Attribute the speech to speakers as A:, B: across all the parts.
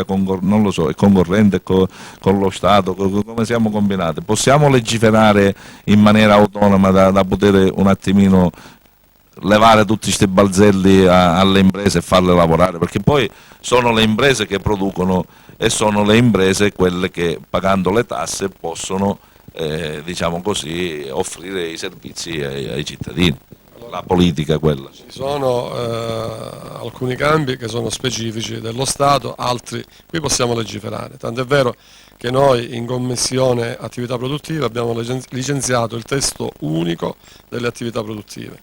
A: sia non lo so, è concorrente con lo Stato, come siamo combinati? Possiamo legiferare in maniera autonoma da poter un attimino levare tutti questi balzelli alle imprese e farle lavorare, perché poi sono le imprese che producono e sono le imprese quelle che pagando le tasse possono diciamo così offrire i servizi ai cittadini. La politica quella.
B: Ci sono alcuni cambi che sono specifici dello Stato, altri qui possiamo legiferare, tant'è vero che noi in Commissione Attività Produttive abbiamo licenziato il testo unico delle attività produttive,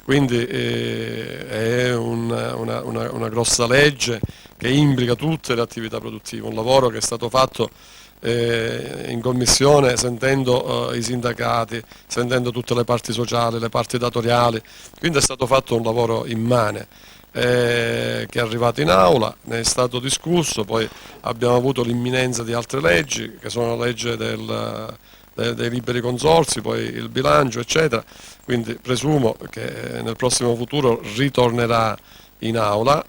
B: quindi è una grossa legge che imbrica tutte le attività produttive, un lavoro che è stato fatto in commissione sentendo i sindacati, sentendo tutte le parti sociali, le parti datoriali, quindi è stato fatto un lavoro immane che è arrivato in aula, ne è stato discusso, poi abbiamo avuto l'imminenza di altre leggi che sono la legge dei liberi consorzi, poi il bilancio eccetera, quindi presumo che nel prossimo futuro ritornerà in aula.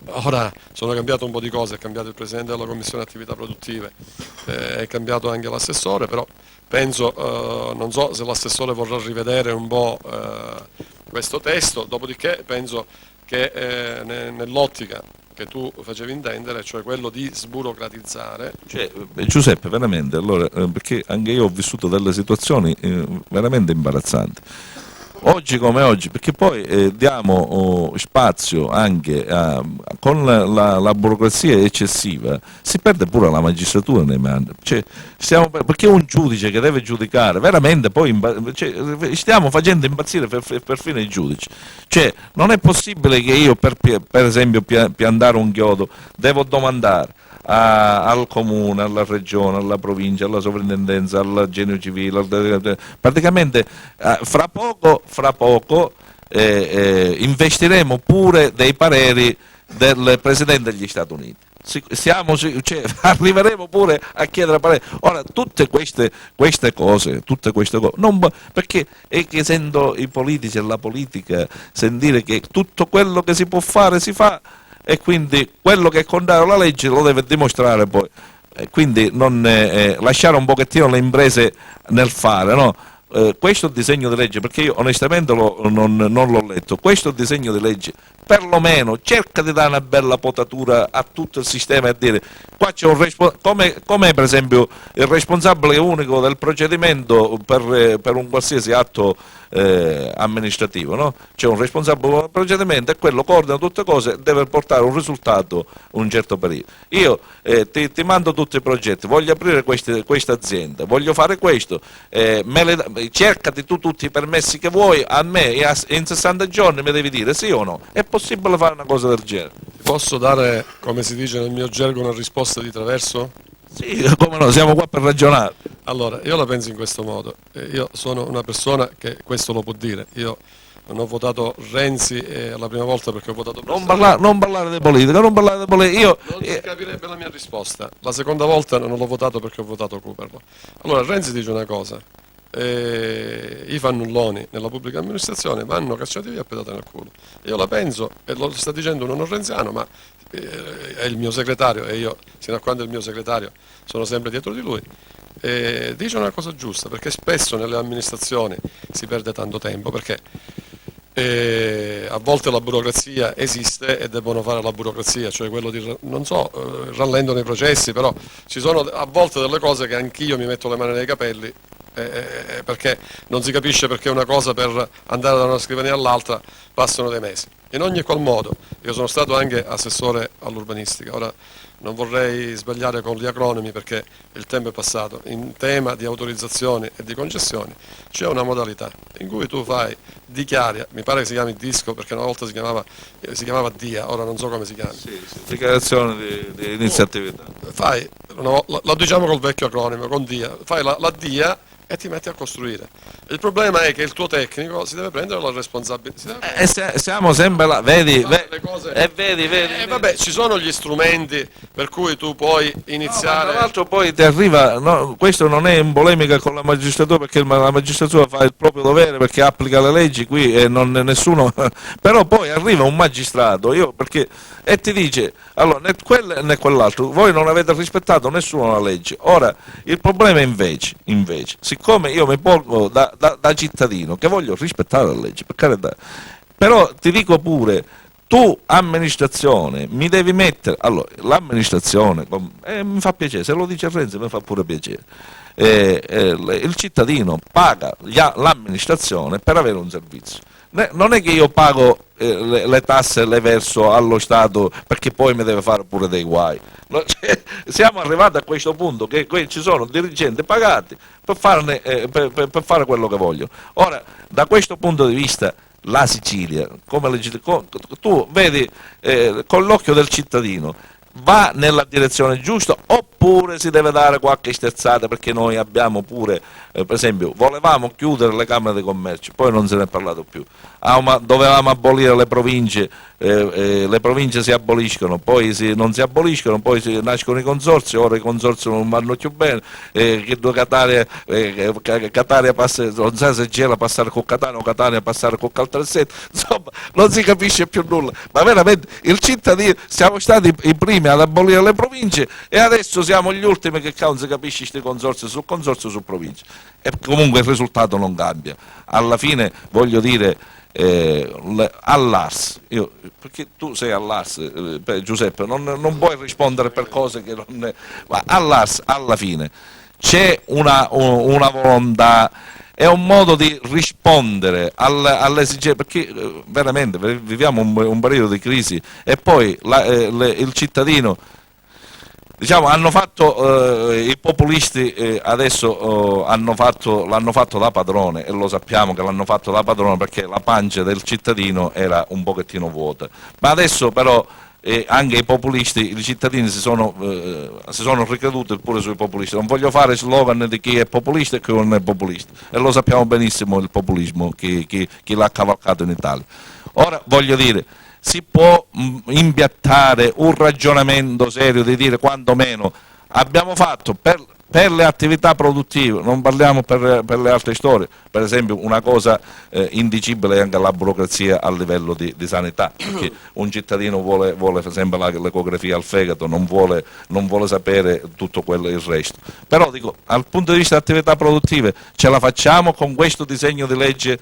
B: Ora sono cambiate un po' di cose, è cambiato il Presidente della Commissione Attività Produttive, è cambiato anche l'assessore, però penso, non so se l'assessore vorrà rivedere un po' questo testo, dopodiché penso che nell'ottica che tu facevi intendere, cioè quello di sburocratizzare.
A: Giuseppe, veramente, allora, perché anche io ho vissuto delle situazioni veramente imbarazzanti. Oggi come oggi, perché poi diamo spazio anche con la burocrazia eccessiva, si perde pure la magistratura nei mani. Perché un giudice che deve giudicare, veramente poi stiamo facendo impazzire perfino i giudici. Non è possibile che io per esempio piantare un chiodo devo domandare al comune, alla regione, alla provincia, alla sovrintendenza, al genio civile, praticamente fra poco investiremo pure dei pareri del Presidente degli Stati Uniti. Arriveremo pure a chiedere pareri. Ora, tutte queste cose, perché è che sento i politici e la politica sentire che tutto quello che si può fare si fa, e quindi quello che è contrario alla legge lo deve dimostrare poi, quindi lasciare un pochettino le imprese nel fare, no? Questo disegno di legge, perché io onestamente non l'ho letto, questo disegno di legge perlomeno cerca di dare una bella potatura a tutto il sistema e dire qua c'è come per esempio il responsabile unico del procedimento per un qualsiasi atto amministrativo, no? C'è un responsabile del procedimento e quello coordina tutte cose e deve portare un risultato un certo periodo. Io ti mando tutti i progetti, voglio aprire questa azienda, voglio fare questo, cercati tu tutti i permessi che vuoi, a me in 60 giorni mi devi dire sì o no. È possibile fare una cosa del genere?
B: Posso dare, come si dice nel mio gergo, una risposta di traverso?
A: Sì, come no, siamo qua per ragionare.
B: Allora, io la penso in questo modo, io sono una persona che questo lo può dire, io non ho votato Renzi la prima volta perché ho votato
A: non parlare di politica, io
B: non si capirebbe la mia risposta. La seconda volta non l'ho votato perché ho votato Cooperlo. Allora Renzi dice una cosa, i fannulloni nella pubblica amministrazione vanno cacciati via e pedate nel culo. Io la penso, e lo sta dicendo un non renziano, ma è il mio segretario e io, sino a quando è il mio segretario, sono sempre dietro di lui. Dice una cosa giusta, perché spesso nelle amministrazioni si perde tanto tempo, perché a volte la burocrazia esiste e debbono fare la burocrazia, cioè quello di, non so, rallentano i processi, però ci sono a volte delle cose che anch'io mi metto le mani nei capelli, perché non si capisce perché una cosa per andare da una scrivania all'altra passano dei mesi. In ogni qual modo, io sono stato anche assessore all'urbanistica, ora non vorrei sbagliare con gli acronimi perché il tempo è passato, in tema di autorizzazioni e di concessioni c'è una modalità in cui tu dichiari, mi pare che si chiami DISCO perché una volta si chiamava DIA, ora non so come si chiama.
A: Sì, dichiarazione di iniziatività.
B: La diciamo col vecchio acronimo, con DIA, fai la DIA e ti metti a costruire. Il problema è che il tuo tecnico si deve prendere la responsabilità.
A: Siamo sempre là, vedi.
B: Vabbè, ci sono gli strumenti per cui tu puoi iniziare.
A: Tra l'altro poi ti arriva, no, questo non è in polemica con la magistratura, perché la magistratura fa il proprio dovere perché applica le leggi qui e non nessuno. Però poi arriva un magistrato, perché e ti dice allora né quello né quell'altro, voi non avete rispettato nessuno la legge. Ora il problema è invece siccome io mi pongo da cittadino che voglio rispettare la legge, per carità, però ti dico pure, tu amministrazione mi devi mettere, allora l'amministrazione mi fa piacere, se lo dice Renzi mi fa pure piacere, il cittadino paga l'amministrazione per avere un servizio. Non è che io pago le tasse e le verso allo Stato perché poi mi deve fare pure dei guai. No, cioè, siamo arrivati a questo punto che ci sono dirigenti pagati per fare quello che vogliono. Ora, da questo punto di vista, la Sicilia, tu vedi con l'occhio del cittadino, va nella direzione giusta oppure si deve dare qualche sterzata, perché noi abbiamo pure, per esempio, volevamo chiudere le camere di commercio, poi non se ne è parlato più, dovevamo abolire le province si aboliscono, poi non si aboliscono, poi nascono i consorzi, ora i consorzi non vanno più bene, che Catania passa, non so se c'è la passare con Catania o Catania passare con Caltanissetta, insomma non si capisce più nulla, ma veramente il cittadino, siamo stati i primi ad abolire le province e adesso siamo gli ultimi che non si capisce questi consorzi su province, e comunque il risultato non cambia. Alla fine voglio dire, all'ARS, perché tu sei all'ARS, Giuseppe, non puoi rispondere per cose che non è, ma all'ARS alla fine c'è una volontà, è un modo di rispondere alle esigenze, perché veramente viviamo un periodo di crisi e poi il cittadino, diciamo, hanno fatto i populisti adesso l'hanno fatto da padrone, e lo sappiamo che l'hanno fatto da padrone perché la pancia del cittadino era un pochettino vuota, ma adesso però anche i populisti, i cittadini si sono ricreduti pure sui populisti. Non voglio fare slogan di chi è populista e chi non è populista, e lo sappiamo benissimo il populismo, chi l'ha cavalcato in Italia. Ora voglio dire, si può impiattare un ragionamento serio di dire quantomeno abbiamo fatto per le attività produttive, non parliamo per le altre storie, per esempio una cosa indicibile è anche la burocrazia a livello di sanità, perché un cittadino vuole per esempio l'ecografia al fegato, non vuole sapere tutto il resto. Però dico, dal punto di vista delle attività produttive ce la facciamo con questo disegno di legge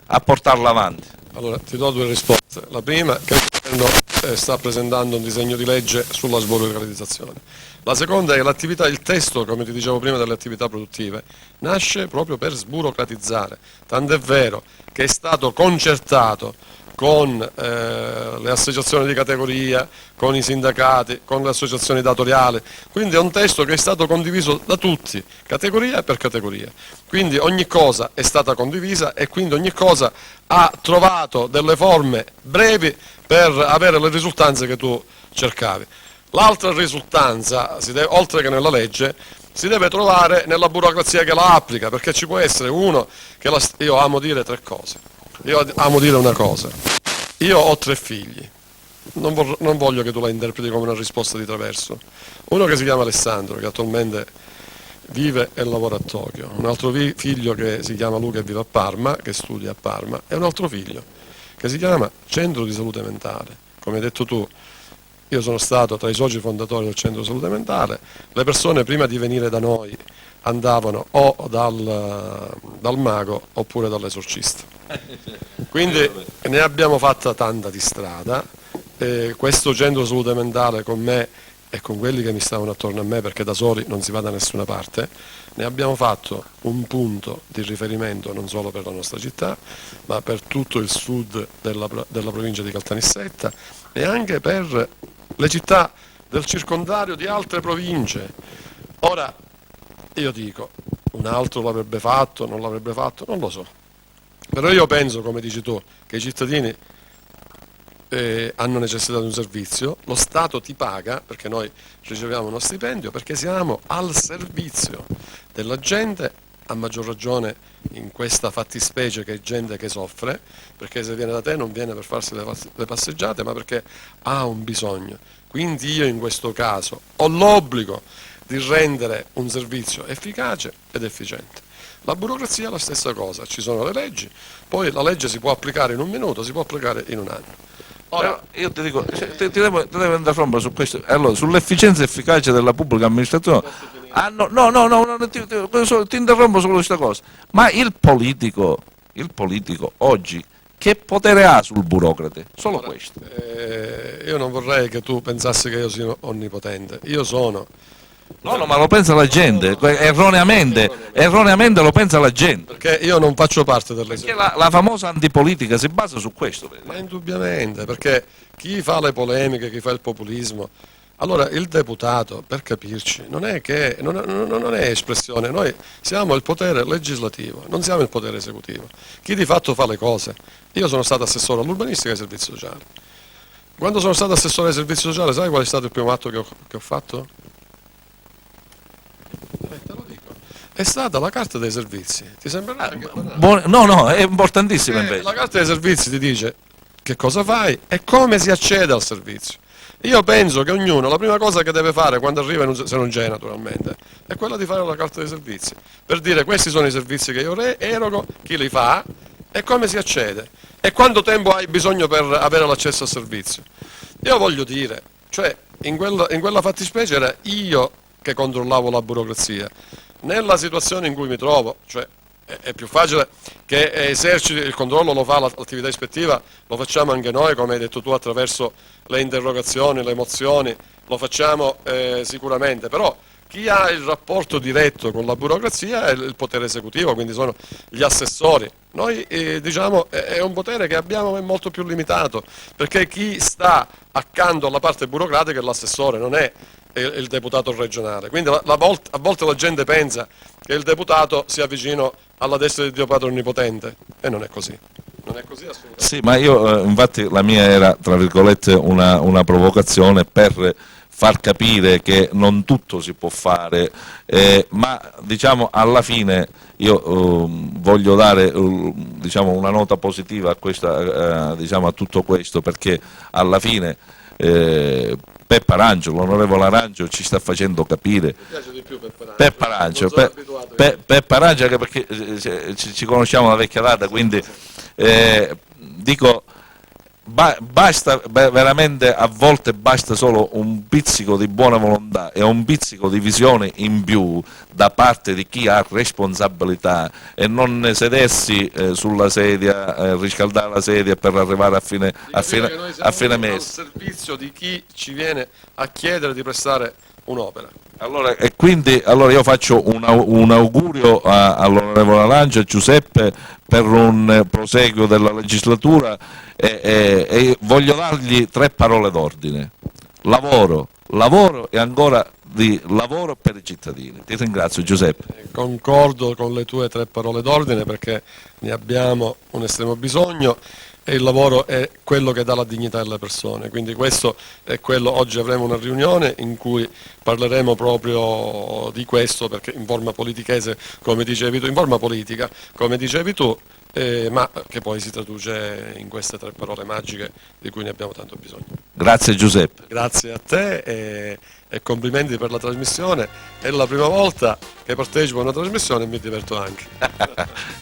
A: a portarla avanti?
B: Allora, ti do due risposte. La prima, che il governo sta presentando un disegno di legge sulla sburocratizzazione. La seconda è che il testo, come ti dicevo prima, delle attività produttive nasce proprio per sburocratizzare. Tant'è vero che è stato concertato con le associazioni di categoria, con i sindacati, con le associazioni datoriali, quindi è un testo che è stato condiviso da tutti, categoria per categoria, quindi ogni cosa è stata condivisa e quindi ogni cosa ha trovato delle forme brevi per avere le risultanze che tu cercavi. L'altra risultanza, oltre che nella legge, si deve trovare nella burocrazia che la applica, perché ci può essere uno che io amo dire tre cose. Io amo dire una cosa, io ho 3 figli, non voglio che tu la interpreti come una risposta di traverso. Uno che si chiama Alessandro, che attualmente vive e lavora a Tokyo, un altro figlio che si chiama Luca e vive a Parma, che studia a Parma, e un altro figlio che si chiama Centro di Salute Mentale. Come hai detto tu, io sono stato tra i soci fondatori del Centro di Salute Mentale, le persone prima di venire da noi andavano o dal mago oppure dall'esorcista. Quindi ne abbiamo fatta tanta di strada, questo centro di salute mentale con me e con quelli che mi stavano attorno a me, perché da soli non si va da nessuna parte, ne abbiamo fatto un punto di riferimento non solo per la nostra città, ma per tutto il sud della provincia di Caltanissetta e anche per le città del circondario di altre province. Ora, io dico, un altro l'avrebbe fatto, non l'avrebbe fatto, non lo so. Però io penso, come dici tu, che i cittadini hanno necessità di un servizio, lo Stato ti paga, perché noi riceviamo uno stipendio, perché siamo al servizio della gente, a maggior ragione in questa fattispecie che è gente che soffre, perché se viene da te non viene per farsi le passeggiate, ma perché ha un bisogno. Quindi io in questo caso ho l'obbligo di rendere un servizio efficace ed efficiente. La burocrazia è la stessa cosa, ci sono le leggi, poi la legge si può applicare in un minuto, si può applicare in un anno. Ora,
A: Però io ti dico, ti devo interrompere su questo. Allora, sull'efficienza e efficacia della pubblica amministrazione. Ah, no, no, no, no, no, ti interrompo su questa cosa. Ma il politico oggi che potere ha sul burocrate? Solo
B: ora,
A: questo.
B: io non vorrei che tu pensassi che io sia onnipotente. Io sono.
A: No, no, ma lo pensa la gente, erroneamente lo pensa la gente.
B: Perché io non faccio parte
A: Perché
B: dell'esecutivo.
A: la famosa antipolitica si basa su questo. Vedi?
B: Ma indubbiamente, perché chi fa le polemiche, chi fa il populismo, allora il deputato, per capirci, non è espressione, noi siamo il potere legislativo, non siamo il potere esecutivo. Chi di fatto fa le cose. Io sono stato assessore all'urbanistica e ai servizi sociali. Quando sono stato assessore ai servizi sociali, sai qual è stato il primo atto che ho fatto? Te lo dico. È stata la carta dei servizi. Ti sembrerà anche banale?
A: No, no, è importantissimo invece.
B: La carta dei servizi ti dice che cosa fai e come si accede al servizio. Io penso che ognuno, la prima cosa che deve fare quando arriva, se non c'è naturalmente, è quella di fare la carta dei servizi, per dire questi sono i servizi che io erogo, chi li fa e come si accede e quanto tempo hai bisogno per avere l'accesso al servizio. Io voglio dire, cioè in quella fattispecie era io che controllavo la burocrazia. Nella situazione in cui mi trovo, cioè è più facile che eserciti il controllo, lo fa l'attività ispettiva, lo facciamo anche noi, come hai detto tu, attraverso le interrogazioni, le mozioni, lo facciamo sicuramente, però chi ha il rapporto diretto con la burocrazia è il potere esecutivo, quindi sono gli assessori. Noi diciamo è un potere che abbiamo, ma è molto più limitato, perché chi sta accanto alla parte burocratica è l'assessore, non è il deputato regionale. Quindi a volte la gente pensa che il deputato sia vicino alla destra di Dio Padre Onnipotente e non è così. Non è così assolutamente.
A: Sì, ma io infatti la mia era, tra virgolette, una provocazione per far capire che non tutto si può fare, ma diciamo alla fine io voglio dare diciamo, una nota positiva a, questa, diciamo, a tutto questo, perché alla fine Peppa Arangio, l'onorevole Arangio ci sta facendo capire.
B: Mi piace di più Peppa Arangio.
A: Peppa Arangio, anche perché ci conosciamo da vecchia data, quindi dico, basta veramente, a volte basta solo un pizzico di buona volontà e un pizzico di visione in più da parte di chi ha responsabilità e non sedersi sulla sedia, riscaldare la sedia per arrivare a fine mese.
B: Al servizio di chi ci viene a chiedere di prestare un'opera.
A: Allora, e quindi io faccio un augurio all'onorevole Arangio, a Giuseppe, per un proseguo della legislatura e voglio dargli 3 parole d'ordine: lavoro, lavoro e ancora di lavoro per i cittadini. Ti ringrazio, Giuseppe.
B: Concordo con le tue 3 parole d'ordine, perché ne abbiamo un estremo bisogno e il lavoro è quello che dà la dignità alle persone, quindi questo è quello. Oggi avremo una riunione in cui parleremo proprio di questo, perché in forma politichese, come dicevi tu, in forma politica, come dicevi tu, ma che poi si traduce in queste 3 parole magiche di cui ne abbiamo tanto bisogno.
A: Grazie Giuseppe.
B: Grazie a te e complimenti per la trasmissione. È la prima volta che partecipo a una trasmissione e mi diverto anche.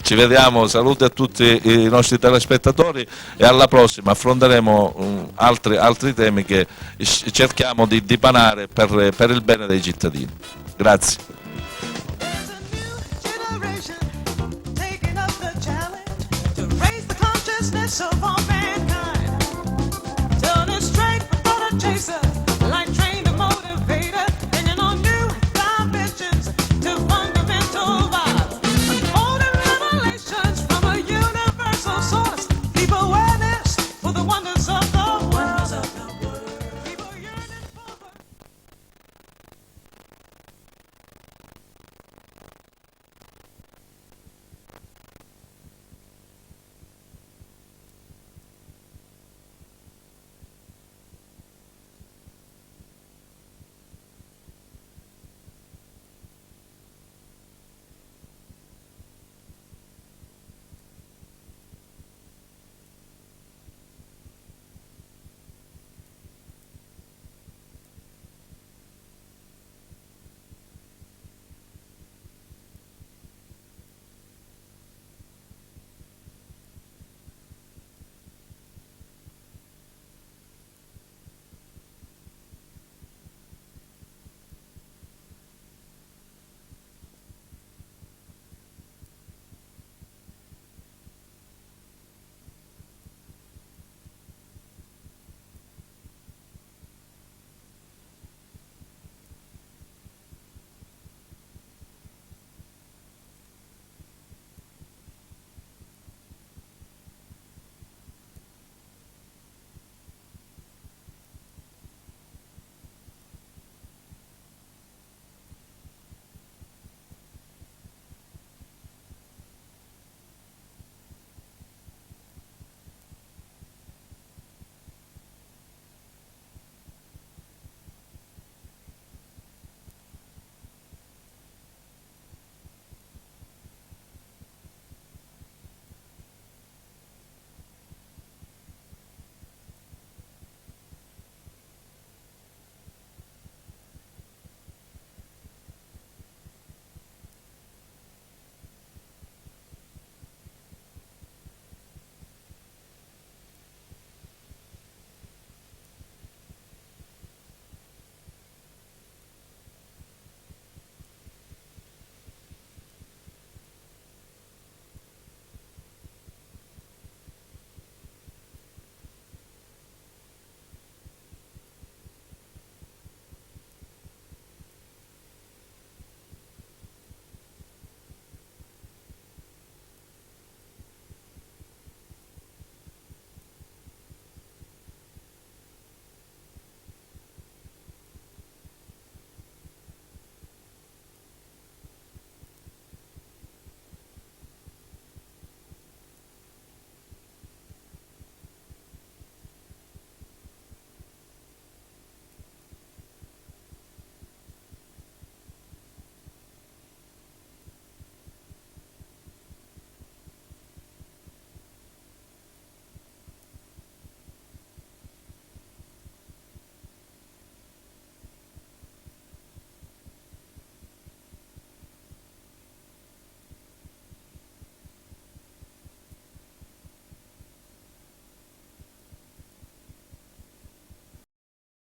A: Ci vediamo, saluti a tutti i nostri telespettatori e alla prossima affronteremo altri temi che cerchiamo di dipanare per il bene dei cittadini. Grazie.
C: There's a new generation taking up the challenge to raise the consciousness of all mankind. Turning straight without a chaser.